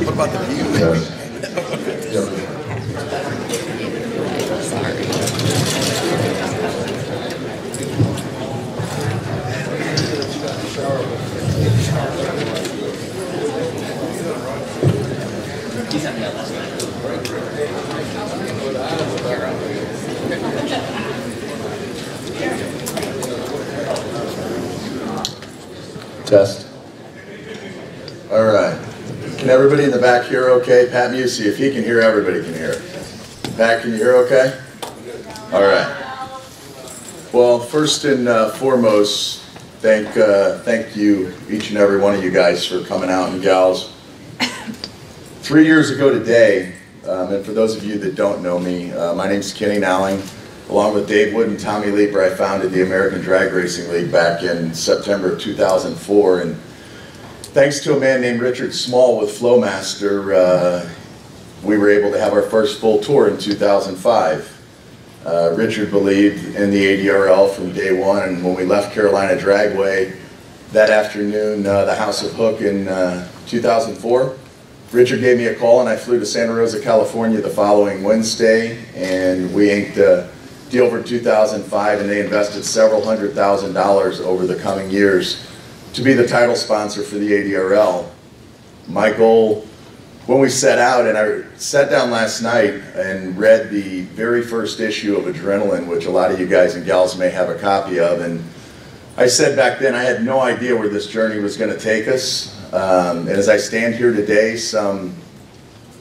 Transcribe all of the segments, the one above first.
What about the view? Test. All right. Can everybody in the back hear okay? Pat Musey, if he can hear, everybody can hear. Pat, can you hear okay? All right. Well, first and foremost, thank you, each and every one of you guys, for coming out, and gals. 3 years ago today, and for those of you that don't know me, my name's Kenny Nowling. Along with Dave Wood and Tommy Leeper, I founded the American Drag Racing League back in September of 2004. And thanks to a man named Richard Small with Flowmaster, we were able to have our first full tour in 2005. Richard believed in the ADRL from day one, and when we left Carolina Dragway that afternoon, the House of Hook in 2004, Richard gave me a call and I flew to Santa Rosa, California the following Wednesday, and we inked a deal for 2005, and they invested several $100,000 over the coming years to be the title sponsor for the ADRL. My goal, when we set out, and I sat down last night and read the very first issue of Adrenaline, which a lot of you guys and gals may have a copy of, and I said back then I had no idea where this journey was going to take us. And as I stand here today, some,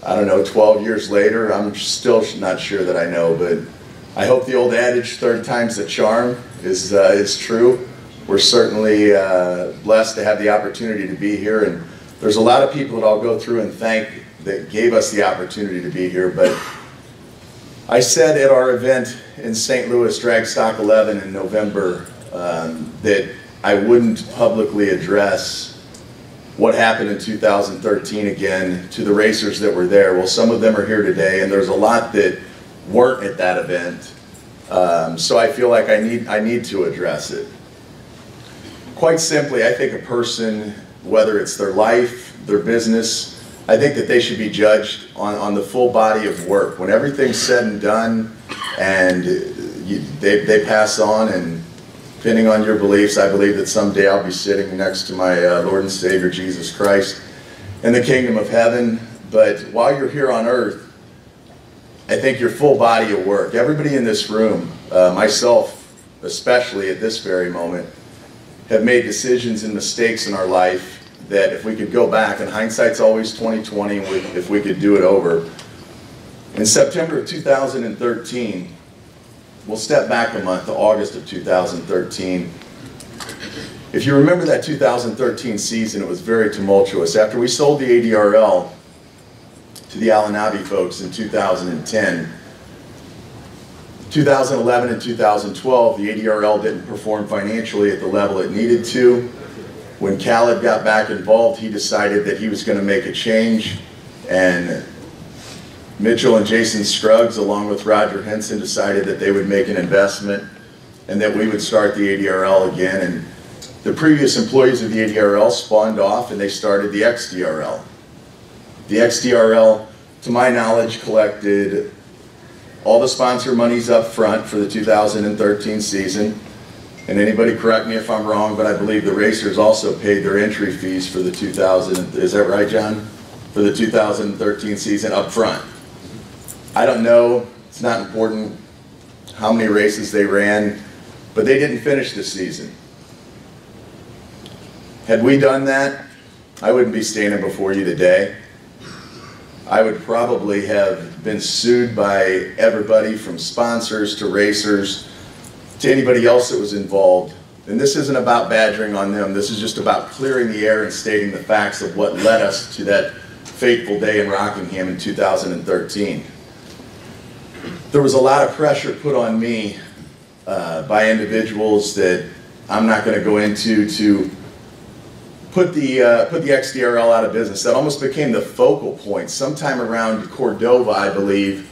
I don't know, 12 years later, I'm still not sure that I know, but I hope the old adage, third time's the charm, is true. We're certainly blessed to have the opportunity to be here, and there's a lot of people that I'll go through and thank that gave us the opportunity to be here. But I said at our event in St. Louis, Dragstock 11 in November, that I wouldn't publicly address what happened in 2013 again to the racers that were there. Well, some of them are here today, and there's a lot that weren't at that event, so I feel like I need to address it. Quite simply, I think a person, whether it's their life, their business, I think that they should be judged on the full body of work. When everything's said and done, and they pass on, and depending on your beliefs, I believe that someday I'll be sitting next to my Lord and Savior Jesus Christ in the kingdom of heaven. But while you're here on earth, I think your full body of work, everybody in this room, myself especially at this very moment, have made decisions and mistakes in our life that if we could go back, and hindsight's always 20/20, if we could do it over. In September of 2013, we'll step back a month to August of 2013. If you remember that 2013 season, it was very tumultuous. After we sold the ADRL to the Alanabi folks in 2010. 2011 and 2012, the ADRL didn't perform financially at the level it needed to. When Khaled got back involved, he decided that he was going to make a change, and Mitchell and Jason Scruggs, along with Roger Henson, decided that they would make an investment and that we would start the ADRL again. And the previous employees of the ADRL spawned off and they started the XDRL. The XDRL, to my knowledge, collected all the sponsor monies up front for the 2013 season. And anybody correct me if I'm wrong, but I believe the racers also paid their entry fees for the 2000, is that right, John? For the 2013 season up front. I don't know, it's not important how many races they ran, but they didn't finish the season. Had we done that, I wouldn't be standing before you today. I would probably have been sued by everybody from sponsors to racers to anybody else that was involved. And this isn't about badgering on them. This is just about clearing the air and stating the facts of what led us to that fateful day in Rockingham in 2013. there was a lot of pressure put on me by individuals that I'm not going to go into to put the XDRL out of business. That almost became the focal point. Sometime around Cordova, I believe,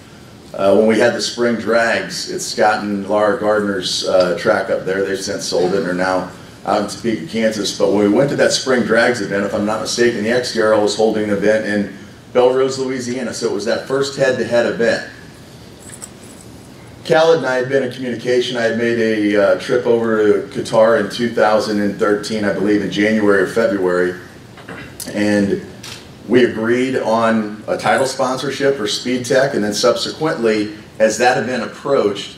when we had the spring drags. It's Scott and Laura Gardner's track up there. They've since sold it and are now out in Topeka, Kansas. But when we went to that spring drags event, if I'm not mistaken, the XDRL was holding an event in Belrose, Louisiana. So it was that first head-to-head event. Khaled and I had been in communication. I had made a trip over to Qatar in 2013, I believe in January or February, and we agreed on a title sponsorship for Speed Tech, and then subsequently, as that event approached,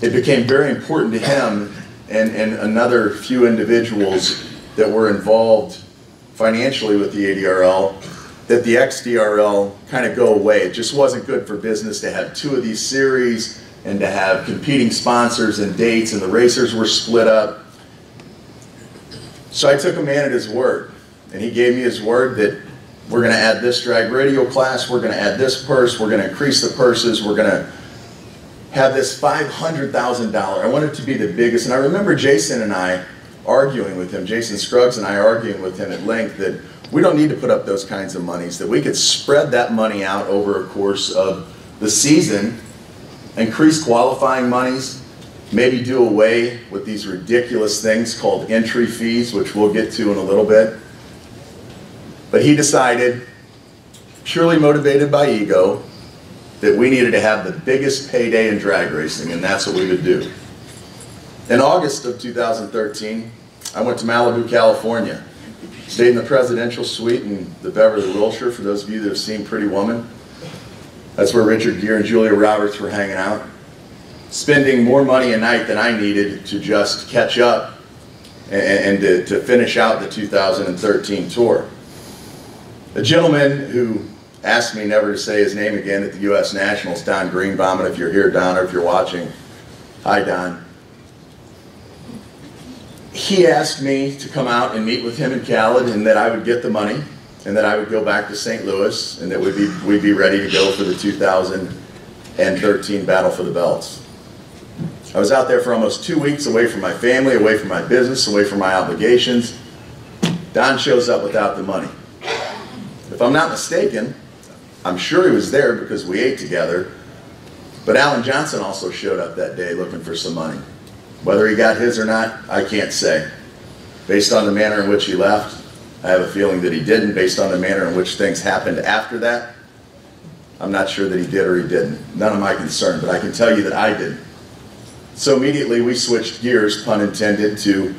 it became very important to him and another few individuals that were involved financially with the ADRL, that the XDRL kind of go away. It just wasn't good for business to have two of these series and to have competing sponsors and dates, and the racers were split up. So I took a man at his word, and he gave me his word that we're going to add this drag radio class, we're going to add this purse, we're going to increase the purses, we're going to have this $500,000. I want it to be the biggest. And I remember Jason and I arguing with him, Jason Scruggs and I arguing with him at length, that we don't need to put up those kinds of monies, that we could spread that money out over a course of the season, increase qualifying monies, maybe do away with these ridiculous things called entry fees, which we'll get to in a little bit. But he decided, purely motivated by ego, that we needed to have the biggest payday in drag racing, and that's what we would do. In August of 2013, I went to Malibu, California. Stayed in the presidential suite in the Beverly Wilshire, for those of you that have seen Pretty Woman. That's where Richard Gere and Julia Roberts were hanging out, spending more money a night than I needed to just catch up and to finish out the 2013 tour. A gentleman who asked me never to say his name again at the U.S. Nationals, Don Greenbaum, and if you're here, Don, or if you're watching, hi, Don. He asked me to come out and meet with him and Khaled, and that I would get the money, and that I would go back to St. Louis, and that we'd be ready to go for the 2013 Battle for the Belts. I was out there for almost 2 weeks, away from my family, away from my business, away from my obligations. Don shows up without the money. If I'm not mistaken, I'm sure he was there because we ate together, but Alan Johnson also showed up that day looking for some money. Whether he got his or not, I can't say. Based on the manner in which he left, I have a feeling that he didn't. Based on the manner in which things happened after that, I'm not sure that he did or he didn't. None of my concern, but I can tell you that I didn't. So immediately we switched gears, pun intended, to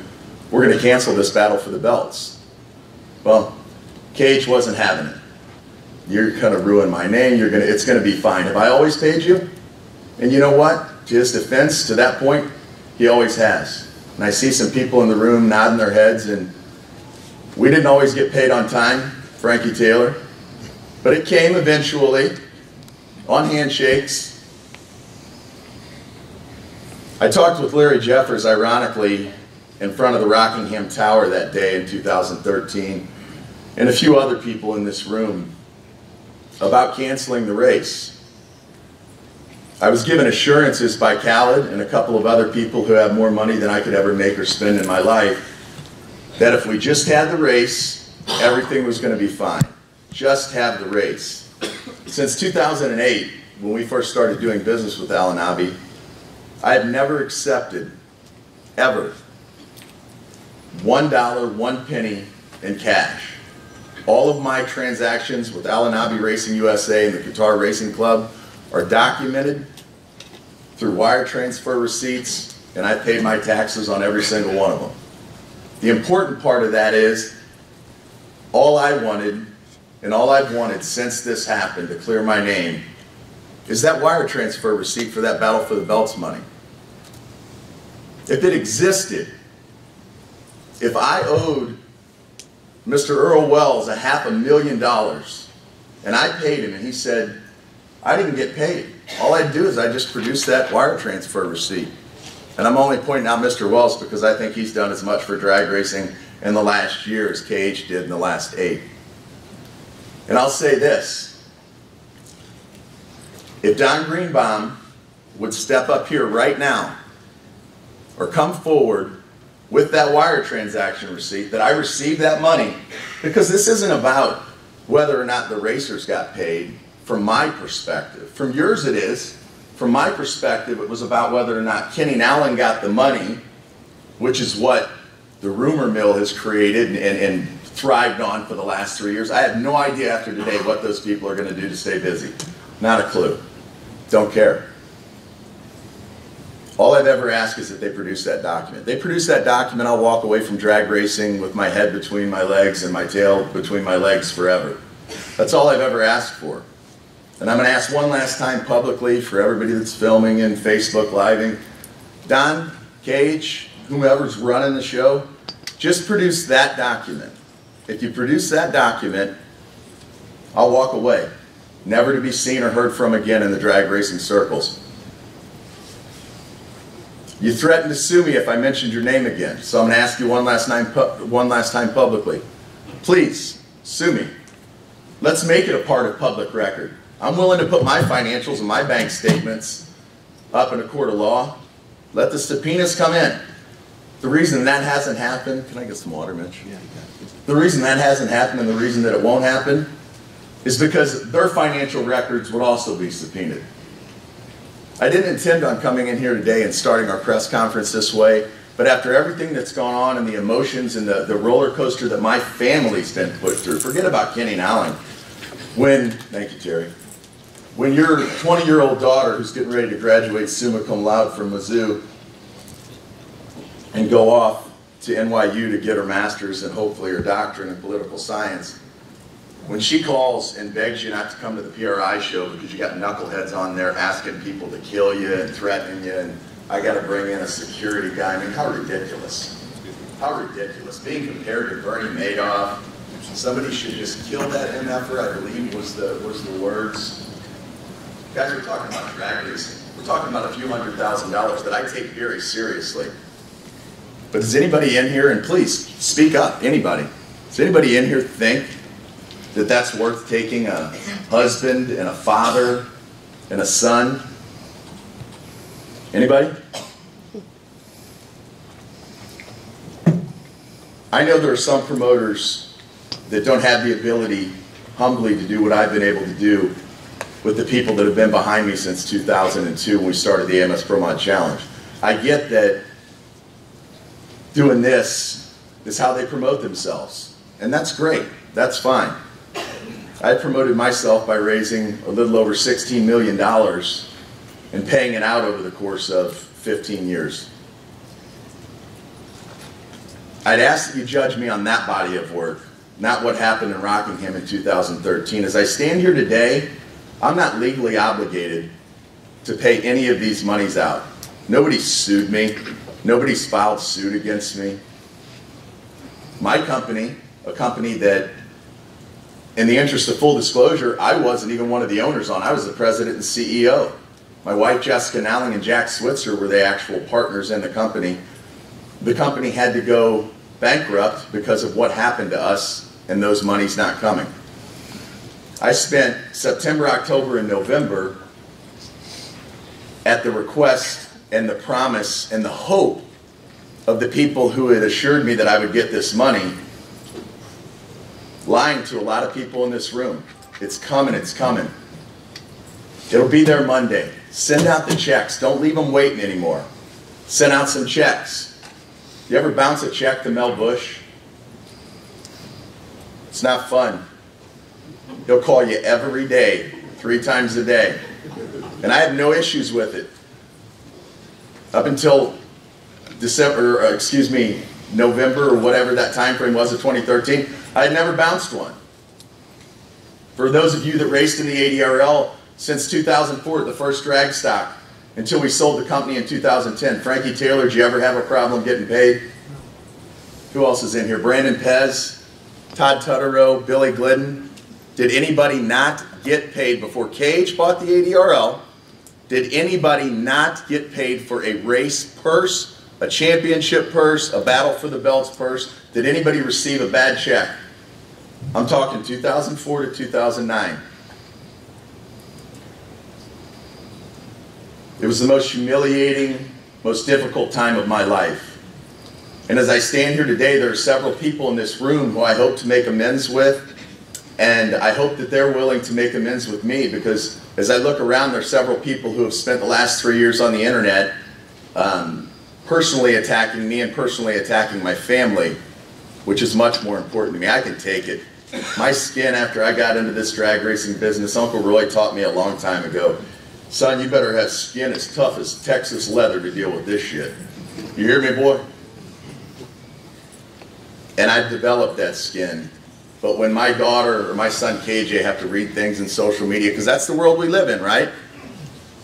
we're going to cancel this Battle for the Belts. Well, Cage wasn't having it. You're going to ruin my name. It's going to be fine. Have I always paid you? And you know what? To his defense, to that point, he always has. And I see some people in the room nodding their heads, and we didn't always get paid on time, Frankie Taylor, but it came eventually on handshakes. I talked with Larry Jeffers, ironically, in front of the Rockingham Tower that day in 2013, and a few other people in this room, about canceling the race. I was given assurances by Khaled and a couple of other people who have more money than I could ever make or spend in my life, that if we just had the race, everything was going to be fine. Just have the race. Since 2008, when we first started doing business with Al-Anabi, I have never accepted, ever, $1, 1 penny in cash. All of my transactions with Al-Anabi Racing USA and the Qatar Racing Club are documented through wire transfer receipts, and I paid my taxes on every single one of them. The important part of that is, all I wanted, and all I've wanted since this happened to clear my name, is that wire transfer receipt for that Battle for the Belts money. If it existed, if I owed Mr. Earl Wells $500,000, and I paid him, and he said, I didn't get paid. All I'd do is I just produce that wire transfer receipt. And I'm only pointing out Mr. Wells because I think he's done as much for drag racing in the last year as Cage did in the last 8. And I'll say this. If Don Greenbaum would step up here right now or come forward with that wire transaction receipt that I received that money, because this isn't about whether or not the racers got paid from my perspective. From yours it is. From my perspective, it was about whether or not Kenny Nowling got the money, which is what the rumor mill has created and thrived on for the last 3 years. I have no idea after today what those people are going to do to stay busy. Not a clue. Don't care. All I've ever asked is that they produce that document. They produce that document, I'll walk away from drag racing with my head between my legs and my tail between my legs forever. That's all I've ever asked for. And I'm going to ask one last time publicly for everybody that's filming and Facebook Living. Don, Cage, whomever's running the show, just produce that document. If you produce that document, I'll walk away. Never to be seen or heard from again in the drag racing circles. You threatened to sue me if I mentioned your name again, so I'm going to ask you one last time publicly. Please, sue me. Let's make it a part of public record. I'm willing to put my financials and my bank statements up in a court of law. Let the subpoenas come in. The reason that hasn't happened, can I get some water, Mitch? Yeah, the reason that hasn't happened and the reason that it won't happen is because their financial records would also be subpoenaed. I didn't intend on coming in here today and starting our press conference this way, but after everything that's gone on and the emotions and the roller coaster that my family's been put through, forget about Kenny Nowling. Thank you, Terry. When your 20-year-old daughter who's getting ready to graduate summa cum laude from Mizzou and go off to NYU to get her master's and hopefully her doctorate in political science, when she calls and begs you not to come to the PRI show because you got knuckleheads on there asking people to kill you and threatening you, and I got to bring in a security guy, I mean, how ridiculous. How ridiculous. Being compared to Bernie Madoff, somebody should just kill that MFer, I believe was the words. Guys, we're talking about drag racing. We're talking about a few $100,000 that I take very seriously. But does anybody in here, and please speak up, anybody, does anybody in here think that that's worth taking a husband and a father and a son? Anybody? I know there are some promoters that don't have the ability humbly to do what I've been able to do with the people that have been behind me since 2002 when we started the AMS Pro Mod Challenge. I get that doing this is how they promote themselves, and that's great, that's fine. I promoted myself by raising a little over $16 million and paying it out over the course of 15 years. I'd ask that you judge me on that body of work, not what happened in Rockingham in 2013. As I stand here today, I'm not legally obligated to pay any of these monies out. Nobody's sued me. Nobody's filed suit against me. My company, a company that, in the interest of full disclosure, I wasn't even one of the owners on. I was the president and CEO. My wife, Jessica Nowling, and Jack Switzer were the actual partners in the company. The company had to go bankrupt because of what happened to us and those monies not coming. I spent September, October, and November at the request and the promise and the hope of the people who had assured me that I would get this money, lying to a lot of people in this room. It's coming, it's coming. It'll be there Monday. Send out the checks. Don't leave them waiting anymore. Send out some checks. You ever bounce a check to Mel Bush? It's not fun. He'll call you every day, 3 times a day. And I have no issues with it. Up until November or whatever that time frame was of 2013, I had never bounced one. For those of you that raced in the ADRL since 2004, the first drag stock, until we sold the company in 2010. Frankie Taylor, did you ever have a problem getting paid? Who else is in here? Brandon Pez, Todd Tutterow, Billy Glidden. Did anybody not get paid before Cage bought the ADRL? Did anybody not get paid for a race purse, a championship purse, a battle for the belts purse? Did anybody receive a bad check? I'm talking 2004 to 2009. It was the most humiliating, most difficult time of my life. And as I stand here today, there are several people in this room who I hope to make amends with, and I hope that they're willing to make amends with me, because as I look around, there are several people who have spent the last 3 years on the internet personally attacking me and personally attacking my family, which is much more important to me. I can take it. My skin, after I got into this drag racing business, Uncle Roy taught me a long time ago, son, you better have skin as tough as Texas leather to deal with this shit. You hear me, boy? And I've developed that skin. But when my daughter or my son KJ have to read things in social media, because that's the world we live in, right?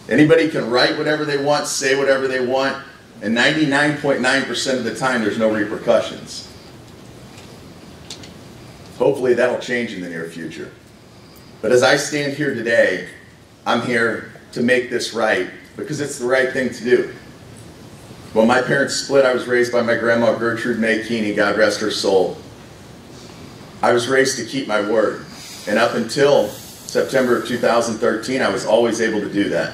Anybody can write whatever they want, say whatever they want, and 99.9% of the time there's no repercussions. Hopefully that'll change in the near future. But as I stand here today, I'm here to make this right because it's the right thing to do. When my parents split, I was raised by my grandma Gertrude May Keeney, God rest her soul. I was raised to keep my word. And up until September of 2013, I was always able to do that.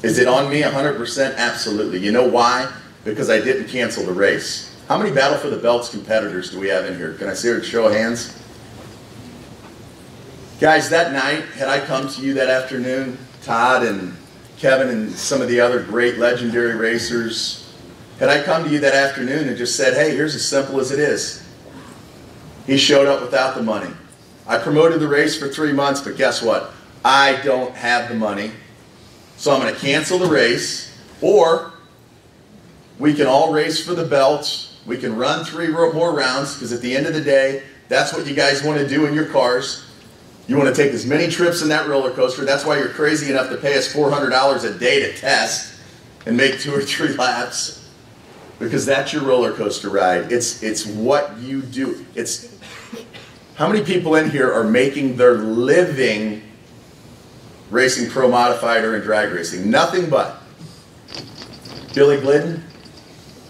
Is it on me 100%? Absolutely. You know why? Because I didn't cancel the race. How many Battle for the Belts competitors do we have in here? Can I see a show of hands? Guys, that night, had I come to you that afternoon, Todd and Kevin and some of the other great legendary racers, had I come to you that afternoon and just said, hey, here's as simple as it is. He showed up without the money. I promoted the race for 3 months, but guess what? I don't have the money. So I'm going to cancel the race, or we can all race for the belts. We can run 3 more rounds, because at the end of the day, that's what you guys want to do in your cars. You want to take as many trips in that roller coaster. That's why you're crazy enough to pay us $400 a day to test and make 2 or 3 laps, because that's your roller coaster ride. It's what you do. It's how many people in here are making their living racing pro modified or in drag racing? Nothing but. Billy Glidden,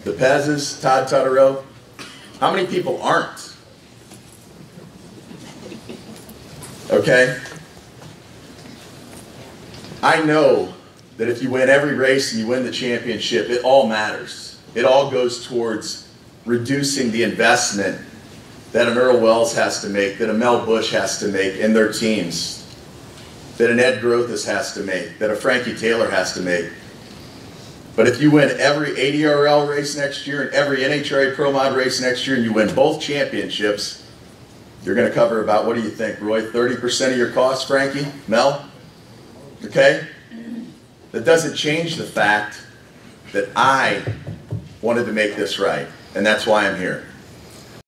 the Pez's, Todd Tutterow. How many people aren't? Okay? I know that if you win every race and you win the championship, it all matters. It all goes towards reducing the investment that an Earl Wells has to make, that a Mel Bush has to make in their teams, that an Ed Grothus has to make, that a Frankie Taylor has to make. But if you win every ADRL race next year and every NHRA Pro Mod race next year and you win both championships, you're going to cover about, what do you think, Roy, 30% of your costs, Frankie? Mel? Okay? That doesn't change the fact that I wanted to make this right, and that's why I'm here.